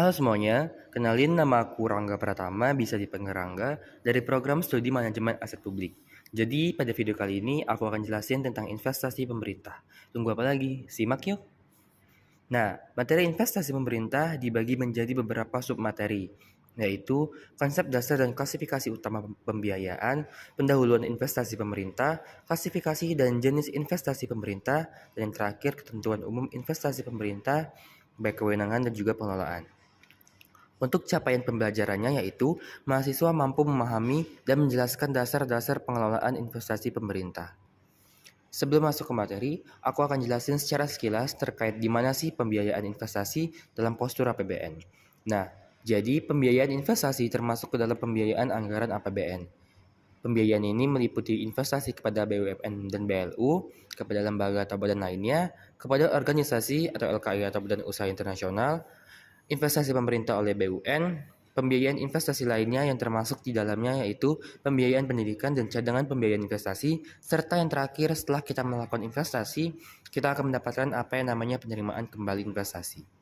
Halo semuanya, kenalin nama aku Rangga Pratama, bisa dipanggil Rangga, dari program studi manajemen aset publik. Jadi pada video kali ini aku akan jelasin tentang investasi pemerintah. Tunggu apa lagi? Simak yuk! Nah, materi investasi pemerintah dibagi menjadi beberapa submateri, yaitu konsep dasar dan klasifikasi utama pembiayaan, pendahuluan investasi pemerintah, klasifikasi dan jenis investasi pemerintah, dan yang terakhir ketentuan umum investasi pemerintah, baik kewenangan dan juga pengelolaan. Untuk capaian pembelajarannya yaitu mahasiswa mampu memahami dan menjelaskan dasar-dasar pengelolaan investasi pemerintah. Sebelum masuk ke materi, aku akan jelasin secara sekilas terkait di mana sih pembiayaan investasi dalam postur APBN. Nah, jadi pembiayaan investasi termasuk ke dalam pembiayaan anggaran APBN. Pembiayaan ini meliputi investasi kepada BUMN dan BLU, kepada lembaga atau badan lainnya, kepada organisasi atau LKI atau badan usaha internasional, investasi pemerintah oleh BUN, pembiayaan investasi lainnya yang termasuk di dalamnya yaitu pembiayaan pendidikan dan cadangan pembiayaan investasi, serta yang terakhir setelah kita melakukan investasi, kita akan mendapatkan apa yang namanya penerimaan kembali investasi.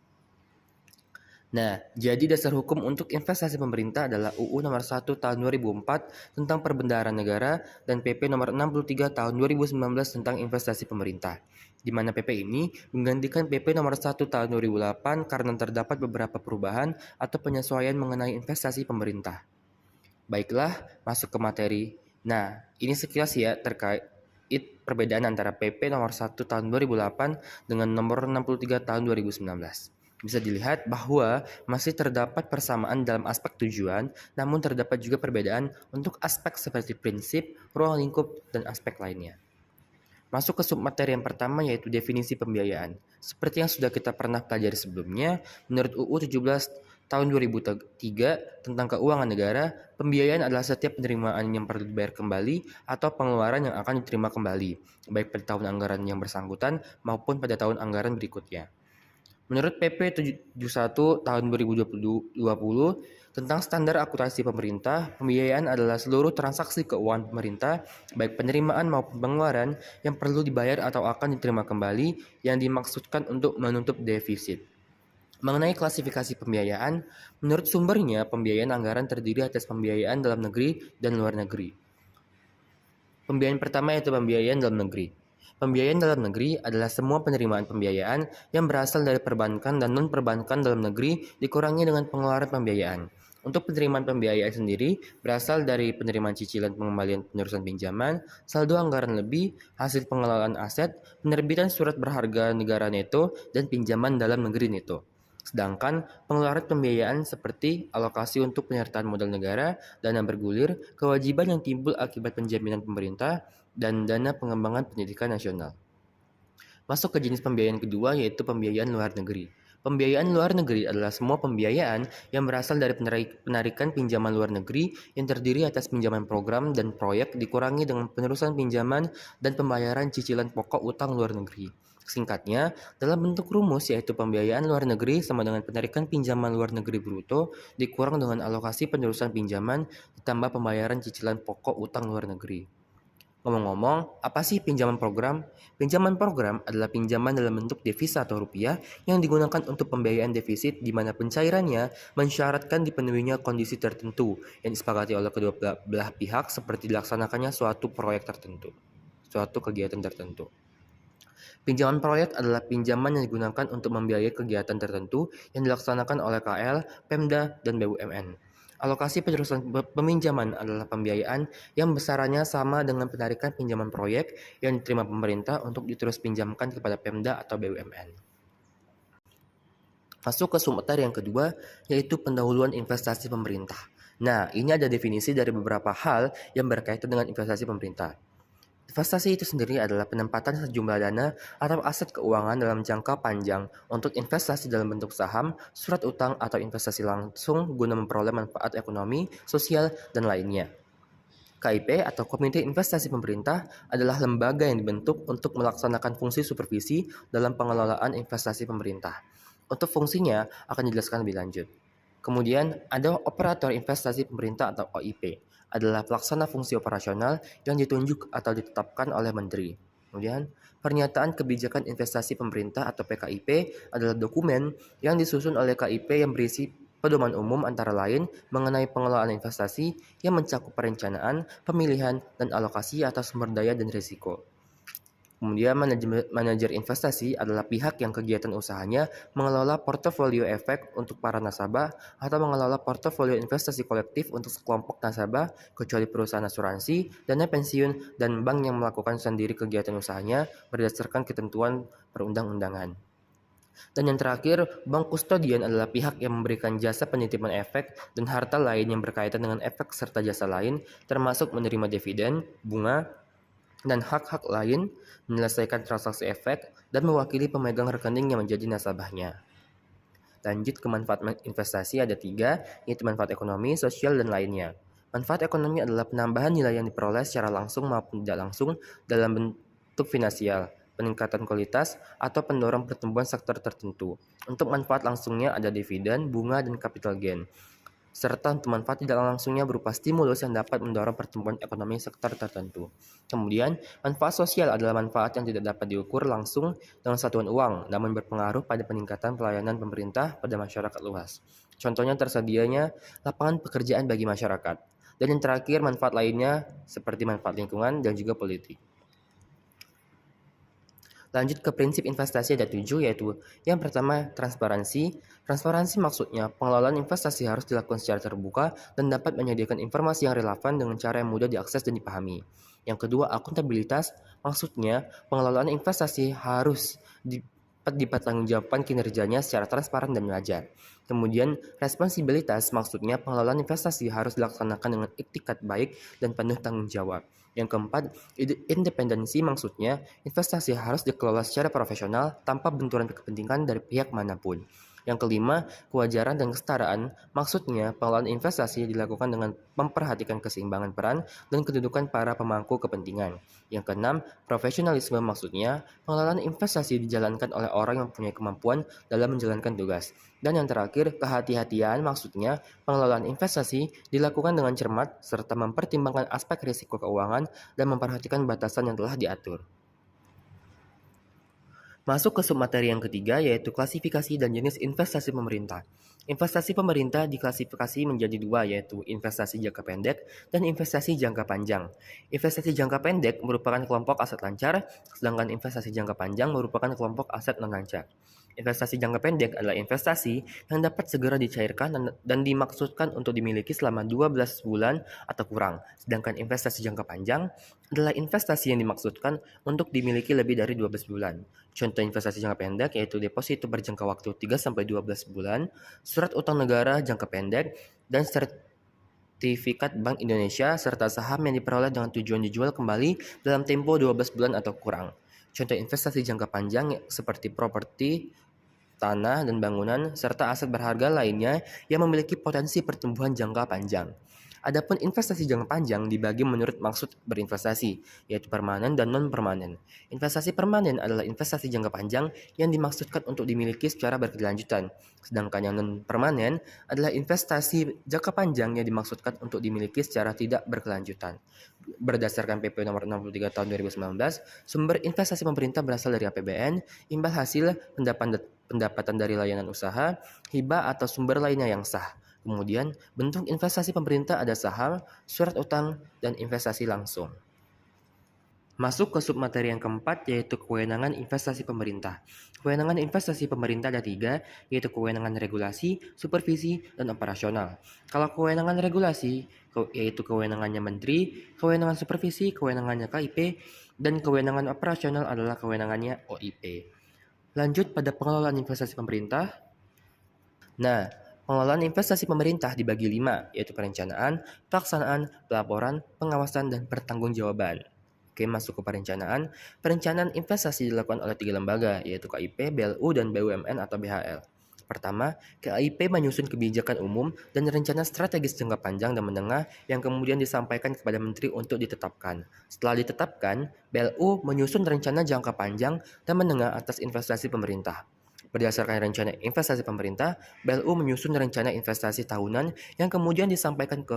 Nah, jadi dasar hukum untuk investasi pemerintah adalah UU Nomor 1 Tahun 2004 tentang Perbendaharaan Negara dan PP Nomor 63 Tahun 2019 tentang Investasi Pemerintah, di mana PP ini menggantikan PP Nomor 1 Tahun 2008 karena terdapat beberapa perubahan atau penyesuaian mengenai investasi pemerintah. Baiklah, masuk ke materi. Nah, ini sekilas ya terkait perbedaan antara PP Nomor 1 Tahun 2008 dengan Nomor 63 Tahun 2019. Bisa dilihat bahwa masih terdapat persamaan dalam aspek tujuan, namun terdapat juga perbedaan untuk aspek seperti prinsip, ruang lingkup, dan aspek lainnya. Masuk ke submateri yang pertama yaitu definisi pembiayaan. Seperti yang sudah kita pernah pelajari sebelumnya, menurut UU 17 tahun 2003 tentang keuangan negara, pembiayaan adalah setiap penerimaan yang perlu dibayar kembali atau pengeluaran yang akan diterima kembali, baik pada tahun anggaran yang bersangkutan maupun pada tahun anggaran berikutnya. Menurut PP 71 tahun 2020 tentang standar akuntansi pemerintah, pembiayaan adalah seluruh transaksi keuangan pemerintah, baik penerimaan maupun pengeluaran yang perlu dibayar atau akan diterima kembali yang dimaksudkan untuk menutup defisit. Mengenai klasifikasi pembiayaan, menurut sumbernya pembiayaan anggaran terdiri atas pembiayaan dalam negeri dan luar negeri. Pembiayaan pertama yaitu pembiayaan dalam negeri. Pembiayaan dalam negeri adalah semua penerimaan pembiayaan yang berasal dari perbankan dan non-perbankan dalam negeri dikurangi dengan pengeluaran pembiayaan. Untuk penerimaan pembiayaan sendiri berasal dari penerimaan cicilan pengembalian penerusan pinjaman, saldo anggaran lebih, hasil pengelolaan aset, penerbitan surat berharga negara neto, dan pinjaman dalam negeri neto. Sedangkan pengeluaran pembiayaan seperti alokasi untuk penyertaan modal negara, dana bergulir, kewajiban yang timbul akibat penjaminan pemerintah, dan dana pengembangan pendidikan nasional. Masuk ke jenis pembiayaan kedua yaitu pembiayaan luar negeri. Pembiayaan luar negeri adalah semua pembiayaan yang berasal dari penarikan pinjaman luar negeri yang terdiri atas pinjaman program dan proyek dikurangi dengan penerusan pinjaman dan pembayaran cicilan pokok utang luar negeri. Singkatnya, dalam bentuk rumus yaitu pembiayaan luar negeri sama dengan penarikan pinjaman luar negeri bruto dikurang dengan alokasi penerusan pinjaman ditambah pembayaran cicilan pokok utang luar negeri. Ngomong-ngomong, apa sih pinjaman program? Pinjaman program adalah pinjaman dalam bentuk devisa atau rupiah yang digunakan untuk pembiayaan defisit di mana pencairannya mensyaratkan dipenuhinya kondisi tertentu yang disepakati oleh kedua belah pihak seperti dilaksanakannya suatu proyek tertentu, suatu kegiatan tertentu. Pinjaman proyek adalah pinjaman yang digunakan untuk membiayai kegiatan tertentu yang dilaksanakan oleh KL, Pemda, dan BUMN. Alokasi penerusan peminjaman adalah pembiayaan yang besarannya sama dengan penarikan pinjaman proyek yang diterima pemerintah untuk diterus pinjamkan kepada Pemda atau BUMN. Masuk ke submateri yang kedua, yaitu pendahuluan investasi pemerintah. Nah, ini ada definisi dari beberapa hal yang berkaitan dengan investasi pemerintah. Investasi itu sendiri adalah penempatan sejumlah dana atau aset keuangan dalam jangka panjang untuk investasi dalam bentuk saham, surat utang, atau investasi langsung guna memperoleh manfaat ekonomi, sosial, dan lainnya. KIP atau Komite Investasi Pemerintah adalah lembaga yang dibentuk untuk melaksanakan fungsi supervisi dalam pengelolaan investasi pemerintah. Untuk fungsinya akan dijelaskan lebih lanjut. Kemudian ada operator investasi pemerintah atau OIP, adalah pelaksana fungsi operasional yang ditunjuk atau ditetapkan oleh menteri. Kemudian Pernyataan Kebijakan Investasi Pemerintah atau PKIP adalah dokumen yang disusun oleh KIP yang berisi pedoman umum antara lain mengenai pengelolaan investasi yang mencakup perencanaan, pemilihan, dan alokasi atas sumber daya dan risiko. Kemudian manajer investasi adalah pihak yang kegiatan usahanya mengelola portofolio efek untuk para nasabah atau mengelola portofolio investasi kolektif untuk sekelompok nasabah kecuali perusahaan asuransi, dana pensiun, dan bank yang melakukan sendiri kegiatan usahanya berdasarkan ketentuan perundang-undangan. Dan yang terakhir, bank kustodian adalah pihak yang memberikan jasa penitipan efek dan harta lain yang berkaitan dengan efek serta jasa lain, termasuk menerima dividen, bunga, dan hak-hak lain, menyelesaikan transaksi efek, dan mewakili pemegang rekening yang menjadi nasabahnya. Lanjut ke manfaat investasi ada 3, yaitu manfaat ekonomi, sosial, dan lainnya. Manfaat ekonomi adalah penambahan nilai yang diperoleh secara langsung maupun tidak langsung dalam bentuk finansial, peningkatan kualitas, atau pendorong pertumbuhan sektor tertentu. Untuk manfaat langsungnya ada dividen, bunga, dan capital gain. Serta untuk manfaat tidak langsungnya berupa stimulus yang dapat mendorong pertumbuhan ekonomi sektor tertentu. Kemudian, manfaat sosial adalah manfaat yang tidak dapat diukur langsung dengan satuan uang, namun berpengaruh pada peningkatan pelayanan pemerintah pada masyarakat luas. Contohnya tersedianya lapangan pekerjaan bagi masyarakat. Dan yang terakhir, manfaat lainnya seperti manfaat lingkungan dan juga politik. Lanjut ke prinsip investasi ada 7, yaitu yang pertama transparansi. Transparansi maksudnya pengelolaan investasi harus dilakukan secara terbuka dan dapat menyediakan informasi yang relevan dengan cara yang mudah diakses dan dipahami. Yang kedua akuntabilitas, maksudnya pengelolaan investasi harus dipertanggungjawabkan kinerjanya secara transparan dan wajar. Kemudian responsibilitas, maksudnya pengelolaan investasi harus dilaksanakan dengan iktikat baik dan penuh tanggung jawab. Yang keempat, independensi, maksudnya investasi harus dikelola secara profesional tanpa benturan kepentingan dari pihak manapun. Yang kelima, kewajaran dan kesetaraan, maksudnya pengelolaan investasi dilakukan dengan memperhatikan keseimbangan peran dan kedudukan para pemangku kepentingan. Yang keenam, profesionalisme, maksudnya pengelolaan investasi dijalankan oleh orang yang mempunyai kemampuan dalam menjalankan tugas. Dan yang terakhir, kehati-hatian, maksudnya pengelolaan investasi dilakukan dengan cermat serta mempertimbangkan aspek risiko keuangan dan memperhatikan batasan yang telah diatur. Masuk ke submateri yang ketiga, yaitu klasifikasi dan jenis investasi pemerintah. Investasi pemerintah diklasifikasi menjadi 2, yaitu investasi jangka pendek dan investasi jangka panjang. Investasi jangka pendek merupakan kelompok aset lancar, sedangkan investasi jangka panjang merupakan kelompok aset non-lancar. Investasi jangka pendek adalah investasi yang dapat segera dicairkan dan dimaksudkan untuk dimiliki selama 12 bulan atau kurang. Sedangkan investasi jangka panjang adalah investasi yang dimaksudkan untuk dimiliki lebih dari 12 bulan. Contoh investasi jangka pendek yaitu deposito berjangka waktu 3-12 bulan, surat utang negara jangka pendek, dan sertifikat Bank Indonesia serta saham yang diperoleh dengan tujuan dijual kembali dalam tempo 12 bulan atau kurang. Contoh investasi jangka panjang seperti properti, tanah dan bangunan, serta aset berharga lainnya yang memiliki potensi pertumbuhan jangka panjang. Adapun investasi jangka panjang dibagi menurut maksud berinvestasi, yaitu permanen dan non-permanen. Investasi permanen adalah investasi jangka panjang yang dimaksudkan untuk dimiliki secara berkelanjutan, sedangkan yang non-permanen adalah investasi jangka panjang yang dimaksudkan untuk dimiliki secara tidak berkelanjutan. Berdasarkan PP nomor 63 tahun 2019, sumber investasi pemerintah berasal dari APBN, imbal hasil, pendapatan dari layanan usaha, hibah atau sumber lainnya yang sah. Kemudian, bentuk investasi pemerintah ada saham, surat utang, dan investasi langsung. Masuk ke submateri yang keempat, yaitu kewenangan investasi pemerintah. Kewenangan investasi pemerintah ada 3, yaitu kewenangan regulasi, supervisi, dan operasional. Kalau kewenangan regulasi, yaitu kewenangannya menteri, kewenangan supervisi, kewenangannya KIP, dan kewenangan operasional adalah kewenangannya OIP. Lanjut pada pengelolaan investasi pemerintah. Nah, pengelolaan investasi pemerintah dibagi 5, yaitu perencanaan, pelaksanaan, pelaporan, pengawasan, dan pertanggungjawaban. Oke, masuk ke perencanaan. Perencanaan investasi dilakukan oleh 3 lembaga, yaitu KIP, BLU, dan BUMN atau BHL. Pertama, KIP menyusun kebijakan umum dan rencana strategis jangka panjang dan menengah yang kemudian disampaikan kepada menteri untuk ditetapkan. Setelah ditetapkan, BLU menyusun rencana jangka panjang dan menengah atas investasi pemerintah. Berdasarkan rencana investasi pemerintah, BLU menyusun rencana investasi tahunan yang kemudian disampaikan ke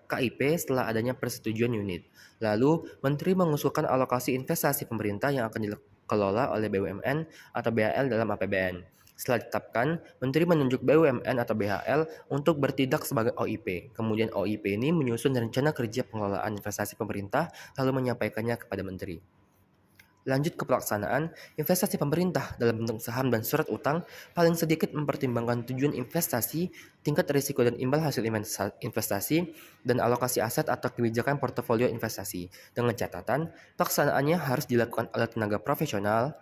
KIP setelah adanya persetujuan unit. Lalu, Menteri mengusulkan alokasi investasi pemerintah yang akan dikelola oleh BUMN atau BHL dalam APBN. Setelah ditetapkan, Menteri menunjuk BUMN atau BHL untuk bertindak sebagai OIP. Kemudian OIP ini menyusun rencana kerja pengelolaan investasi pemerintah lalu menyampaikannya kepada Menteri. Lanjut ke pelaksanaan, investasi pemerintah dalam bentuk saham dan surat utang paling sedikit mempertimbangkan tujuan investasi, tingkat risiko dan imbal hasil investasi, dan alokasi aset atau kebijakan portofolio investasi. Dengan catatan, pelaksanaannya harus dilakukan oleh tenaga profesional.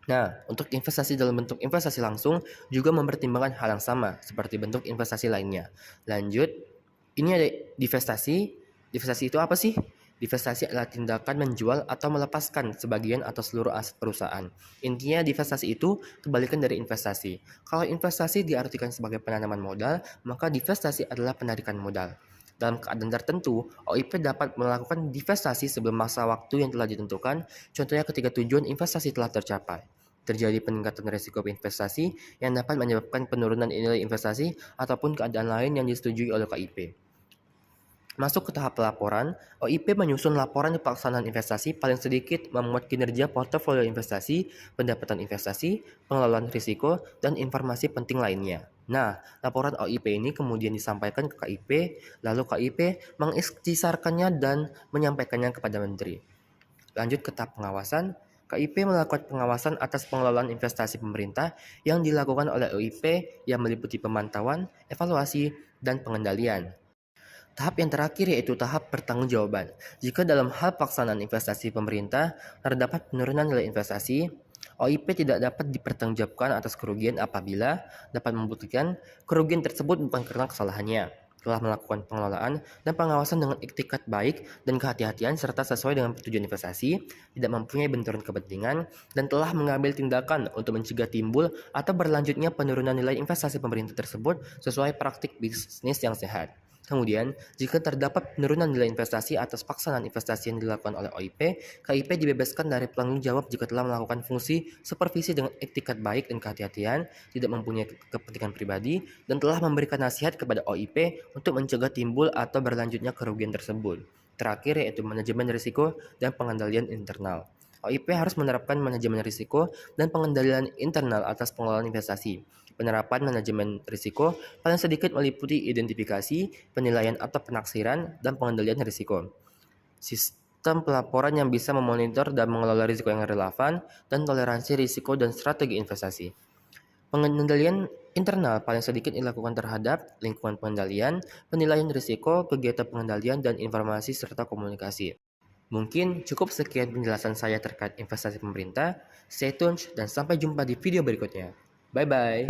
Nah, untuk investasi dalam bentuk investasi langsung juga mempertimbangkan hal yang sama seperti bentuk investasi lainnya. Lanjut, ini ada divestasi. Divestasi itu apa sih? Divestasi adalah tindakan menjual atau melepaskan sebagian atau seluruh aset perusahaan. Intinya divestasi itu kebalikan dari investasi. Kalau investasi diartikan sebagai penanaman modal, maka divestasi adalah penarikan modal. Dalam keadaan tertentu, OIP dapat melakukan divestasi sebelum masa waktu yang telah ditentukan, contohnya ketika tujuan investasi telah tercapai. Terjadi peningkatan risiko investasi yang dapat menyebabkan penurunan nilai investasi ataupun keadaan lain yang disetujui oleh KIP. Masuk ke tahap pelaporan, OIP menyusun laporan pelaksanaan investasi paling sedikit memuat kinerja portofolio investasi, pendapatan investasi, pengelolaan risiko, dan informasi penting lainnya. Nah, laporan OIP ini kemudian disampaikan ke KIP, lalu KIP mengikhtisarkannya dan menyampaikannya kepada Menteri. Lanjut ke tahap pengawasan, KIP melakukan pengawasan atas pengelolaan investasi pemerintah yang dilakukan oleh OIP yang meliputi pemantauan, evaluasi, dan pengendalian. Tahap yang terakhir yaitu tahap pertanggungjawaban. Jika dalam hal pelaksanaan investasi pemerintah terdapat penurunan nilai investasi, OIP tidak dapat dipertanggungjawabkan atas kerugian apabila dapat membuktikan kerugian tersebut bukan karena kesalahannya, telah melakukan pengelolaan dan pengawasan dengan iktikat baik dan kehati-hatian serta sesuai dengan tujuan investasi, tidak mempunyai benturan kepentingan, dan telah mengambil tindakan untuk mencegah timbul atau berlanjutnya penurunan nilai investasi pemerintah tersebut sesuai praktik bisnis yang sehat. Kemudian, jika terdapat penurunan nilai investasi atas pelaksanaan investasi yang dilakukan oleh OIP, KIP dibebaskan dari penanggung jawab jika telah melakukan fungsi supervisi dengan etikat baik dan kehati-hatian, tidak mempunyai kepentingan pribadi, dan telah memberikan nasihat kepada OIP untuk mencegah timbul atau berlanjutnya kerugian tersebut. Terakhir yaitu manajemen risiko dan pengendalian internal. OIP harus menerapkan manajemen risiko dan pengendalian internal atas pengelolaan investasi. Penerapan manajemen risiko paling sedikit meliputi identifikasi, penilaian atau penaksiran, dan pengendalian risiko. Sistem pelaporan yang bisa memonitor dan mengelola risiko yang relevan, dan toleransi risiko dan strategi investasi. Pengendalian internal paling sedikit dilakukan terhadap lingkungan pengendalian, penilaian risiko, kegiatan pengendalian, dan informasi serta komunikasi. Mungkin cukup sekian penjelasan saya terkait investasi pemerintah. Stay tuned dan sampai jumpa di video berikutnya. Bye-bye.